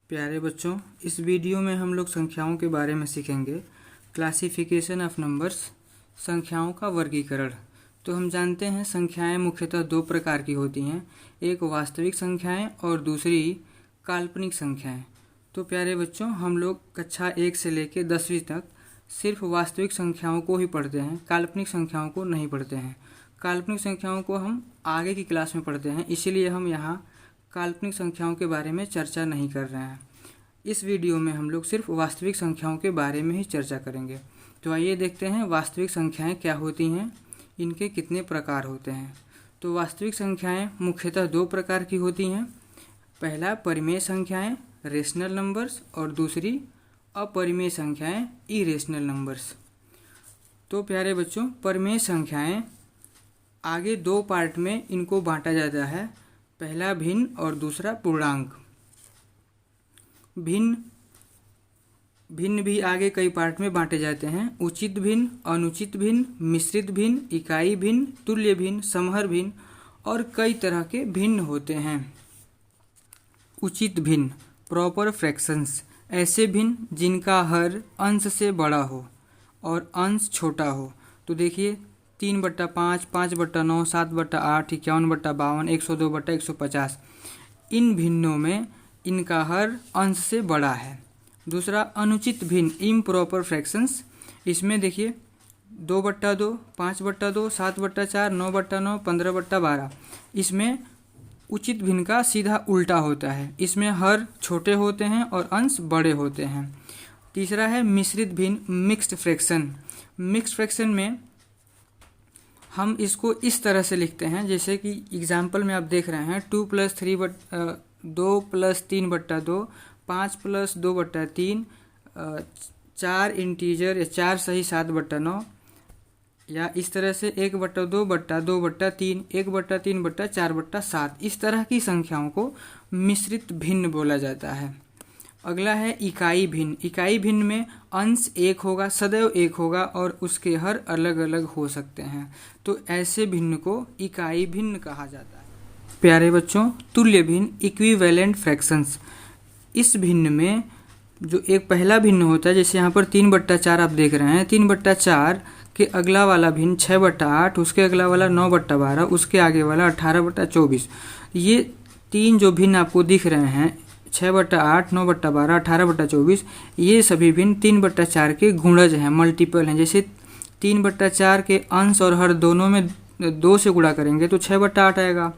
प्यारे बच्चों, इस वीडियो में हम लोग संख्याओं के बारे में सीखेंगे। क्लासिफिकेशन ऑफ नंबर्स, संख्याओं का वर्गीकरण। तो हम जानते हैं संख्याएं मुख्यतः दो प्रकार की होती हैं, एक वास्तविक संख्याएं और दूसरी काल्पनिक संख्याएं। तो प्यारे बच्चों, हम लोग कक्षा 1 से लेकर 10वीं तक सिर्फ वास्तविक संख्याओं को ही पढ़ते हैं, काल्पनिक संख्याओं को नहीं पढ़ते हैं। काल्पनिक संख्याओं को हम आगे की क्लास में पढ़ते हैं, इसीलिए हम यहाँ काल्पनिक संख्याओं के बारे में चर्चा नहीं कर रहे हैं। इस वीडियो में हम लोग सिर्फ वास्तविक संख्याओं के बारे में ही चर्चा करेंगे। तो आइए देखते हैं वास्तविक संख्याएं क्या होती हैं, इनके कितने प्रकार होते हैं। तो वास्तविक संख्याएं मुख्यतः दो प्रकार की होती हैं। पहला परिमेय संख्याएं रेशनल नंबर्स और दूसरी अपरिमेय संख्याएं इरेशनल नंबर्स। तो प्यारे बच्चों, परिमेय संख्याएं आगे दो पार्ट में इनको बांटा जाता है, पहला भिन्न और दूसरा पूर्णांक। भिन्न भी आगे कई पार्ट में बांटे जाते हैं, उचित भिन्न, अनुचित भिन्न, मिश्रित भिन्न, इकाई भिन्न, तुल्य भिन्न, समहर भिन्न और कई तरह के भिन्न होते हैं। उचित भिन्न प्रॉपर फ्रैक्शंस, ऐसे भिन्न जिनका हर अंश से बड़ा हो और अंश छोटा हो। तो देखिए 3/5, 5/9, 7/8, 51/52, 102/150। इन भिन्नों में इनका हर अंश से बड़ा है। दूसरा अनुचित भिन्न इम्प्रॉपर फ्रैक्शंस, इसमें देखिए 2/2, 5/2, 7/4, 9/9, 15/12। इसमें उचित भिन्न का सीधा उल्टा होता है, इसमें हर छोटे होते हैं और अंश बड़े होते हैं। तीसरा है मिश्रित भिन्न मिक्स्ड फ्रैक्शन। मिक्स्ड फ्रैक्शन में हम इसको इस तरह से लिखते हैं, जैसे कि एग्जाम्पल में आप देख रहे हैं 2 + 3/2, 5 + 2/3, 4 इंटीजर या 4 सही 7/9, या इस तरह से 1/2/2/3, 1/3/4/7। इस तरह की संख्याओं को मिश्रित भिन्न बोला जाता है। अगला है इकाई भिन्न। इकाई भिन्न में अंश एक होगा, सदैव एक होगा और उसके हर अलग अलग हो सकते हैं। तो ऐसे भिन्न को इकाई भिन्न कहा जाता है। प्यारे बच्चों, तुल्य भिन्न इक्विवेलेंट फ्रैक्शंस, इस भिन्न में जो एक पहला भिन्न होता है, जैसे यहाँ पर 3/4 आप देख रहे हैं, 3/4 के अगला वाला भिन्न 6/8, उसके अगला वाला 9/12, उसके आगे वाला 18/24। ये तीन जो भिन्न आपको दिख रहे हैं 6/8, 9/12, 18/24, ये सभी भिन्न 3/4 के गुणज हैं, मल्टीपल हैं। जैसे 3/4 के अंश और हर दोनों में 2 से गुणा करेंगे तो 6/8 आएगा।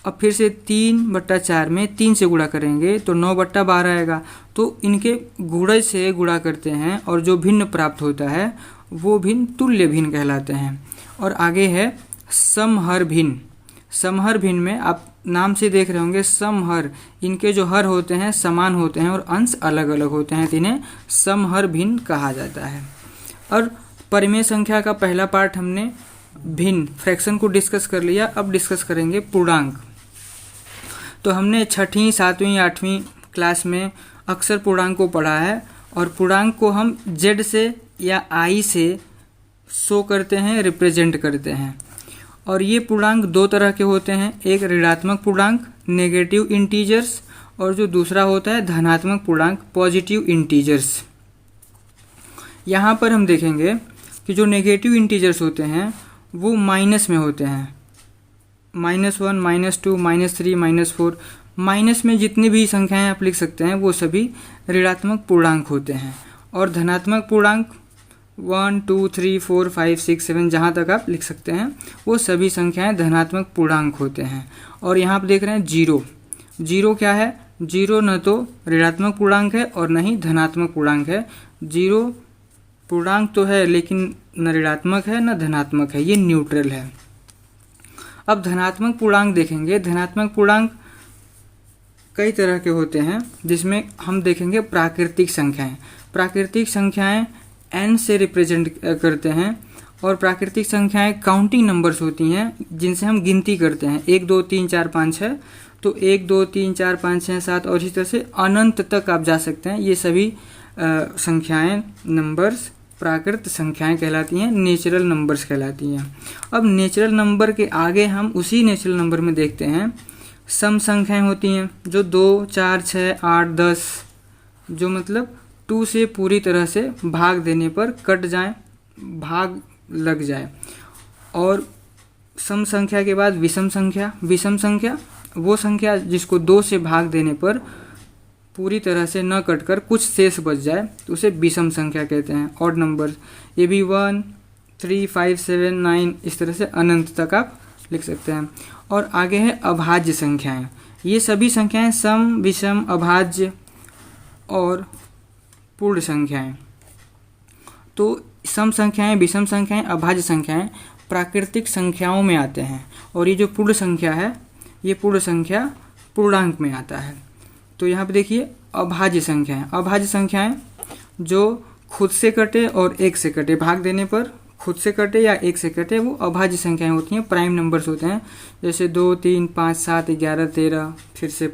अब फिर से 3/4 में 3 से गुणा करेंगे तो 9/12 आएगा। तो इनके गुणज से गुणा करते हैं और जो भिन्न प्राप्त होता है वो भिन्न तुल्य भिन्न कहलाते हैं। और आगे है समहर भिन्न। समहर भिन्न में आप नाम से देख रहे होंगे समहर, इनके जो हर होते हैं समान होते हैं और अंश अलग अलग होते हैं, तो इन्हें समहर भिन्न कहा जाता है। और परिमेय संख्या का पहला पार्ट हमने भिन्न फ्रैक्शन को डिस्कस कर लिया। अब डिस्कस करेंगे पूर्णांक। तो हमने 6वीं, 7वीं, 8वीं क्लास में अक्सर पूर्णांक को पढ़ा है और पूर्णांक को हम जेड से या आई से शो करते हैं, रिप्रेजेंट करते हैं। और ये पूर्णांक दो तरह के होते हैं, एक ऋणात्मक पूर्णांक नेगेटिव इंटीजर्स और जो दूसरा होता है धनात्मक पूर्णांक पॉजिटिव इंटीजर्स। यहाँ पर हम देखेंगे कि जो नेगेटिव इंटीजर्स होते हैं वो माइनस में होते हैं, -1, -2, -3, -4। माइनस में जितनी भी संख्याएं आप लिख सकते हैं वो सभी ऋणात्मक पूर्णांक होते हैं। और धनात्मक पूर्णांक 1, 2, 3, 4, 5, 6, 7 जहाँ तक आप लिख सकते हैं वो सभी संख्याएं धनात्मक पूर्णांक होते हैं। और यहाँ आप देख रहे हैं जीरो। जीरो क्या है? जीरो न तो ऋणात्मक पूर्णांक है और न ही धनात्मक पूर्णांक है। जीरो पूर्णांक तो है लेकिन न ऋणात्मक है न धनात्मक है, ये न्यूट्रल है। अब धनात्मक पूर्णांक देखेंगे। धनात्मक पूर्णांक कई तरह के होते हैं, जिसमें हम देखेंगे प्राकृतिक संख्याएं। प्राकृतिक संख्याएं n से रिप्रेजेंट करते हैं और प्राकृतिक संख्याएं काउंटिंग नंबर्स होती हैं जिनसे हम गिनती करते हैं, 1 2 3 4 5 6। तो 1 2 3 4 5 6 7 और इसी तरह से अनंत तक आप जा सकते हैं। ये सभी संख्याएं नंबर्स प्राकृत संख्याएं कहलाती हैं, नेचुरल नंबर्स कहलाती हैं। अब नेचुरल नंबर के आगे हम उसी नेचुरल नंबर में देखते हैं सम संख्याएं होती हैं जो 2, 4, 6, 8, 10 जो मतलब 2 से पूरी तरह से भाग देने पर कट जाए, भाग लग जाए। और सम संख्या के बाद विषम संख्या। विषम संख्या वो संख्या जिसको 2 से भाग देने पर पूरी तरह से न कटकर कुछ शेष बच जाए तो उसे विषम संख्या कहते हैं। ऑड नंबर ये भी 1, 3, 5, 7, 9 इस तरह से अनंत तक आप लिख सकते हैं। और आगे है अभाज्य संख्याएं। ये सभी संख्याएं सम, विषम, अभाज्य और पूर्ण संख्याएं। तो सम संख्याएं, विषम संख्याएं, अभाज्य संख्याएं प्राकृतिक संख्याओं में आते हैं और ये जो पूर्ण संख्या है ये पूर्ण संख्या पूर्णांक में आता है। तो यहाँ पे देखिए अभाज्य संख्याएं। अभाज्य संख्याएं जो खुद से कटे और 1 से कटे, भाग देने पर खुद से कटे या 1 से कटे, वो अभाज्य संख्याएं होती हैं, प्राइम नंबर्स होते हैं। जैसे 2, 3, 5, 7, 11, 13 फिर से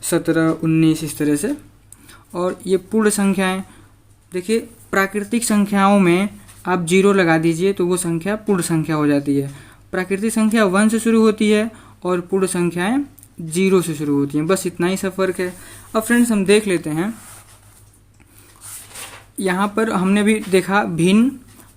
17, 19 इस तरह से। और ये पूर्ण संख्याएं देखिए प्राकृतिक संख्याओं में आप 0 लगा दीजिए तो वो संख्या पूर्ण संख्या हो जाती है। प्राकृतिक संख्या 1 से शुरू होती है और पूर्ण संख्याएं 0 से शुरू होती हैं। बस इतना ही सा फर्क है। अब फ्रेंड्स हम देख लेते हैं, यहाँ पर हमने भी देखा भिन्न,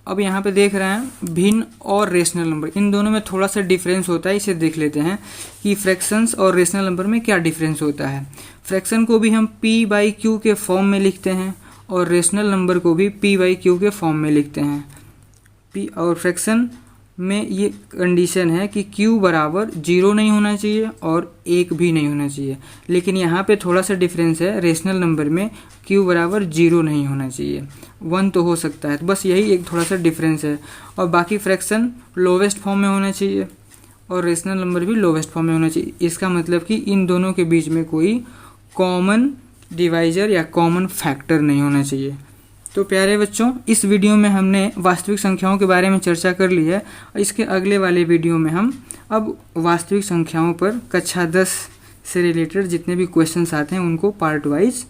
अब यहाँ पे देख रहे हैं भिन्न और रेशनल नंबर। इन दोनों में थोड़ा सा डिफरेंस होता है, इसे देख लेते हैं कि फ्रैक्शंस और रेशनल नंबर में क्या डिफरेंस होता है। फ्रैक्शन को भी हम p/q के फॉर्म में लिखते हैं और रेशनल नंबर को भी p/q के फॉर्म में लिखते हैं। p और फ्रैक्शन में ये कंडीशन है कि q बराबर 0 नहीं होना चाहिए और 1 भी नहीं होना चाहिए। लेकिन यहाँ पे थोड़ा सा डिफरेंस है, रेशनल नंबर में q बराबर 0 नहीं होना चाहिए, 1 तो हो सकता है। तो बस यही एक थोड़ा सा डिफरेंस है। और बाकी फ्रैक्शन लोवेस्ट फॉर्म में होना चाहिए और रेशनल नंबर भी लोवेस्ट फॉर्म में होना चाहिए। इसका मतलब कि इन दोनों के बीच में कोई कॉमन डिवाइजर या कॉमन फैक्टर नहीं होना चाहिए। तो प्यारे बच्चों, इस वीडियो में हमने वास्तविक संख्याओं के बारे में चर्चा कर ली है। इसके अगले वाले वीडियो में हम अब वास्तविक संख्याओं पर कक्षा 10 से रिलेटेड जितने भी क्वेश्चंस आते हैं उनको पार्ट वाइज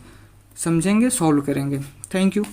समझेंगे, सॉल्व करेंगे। Thank you.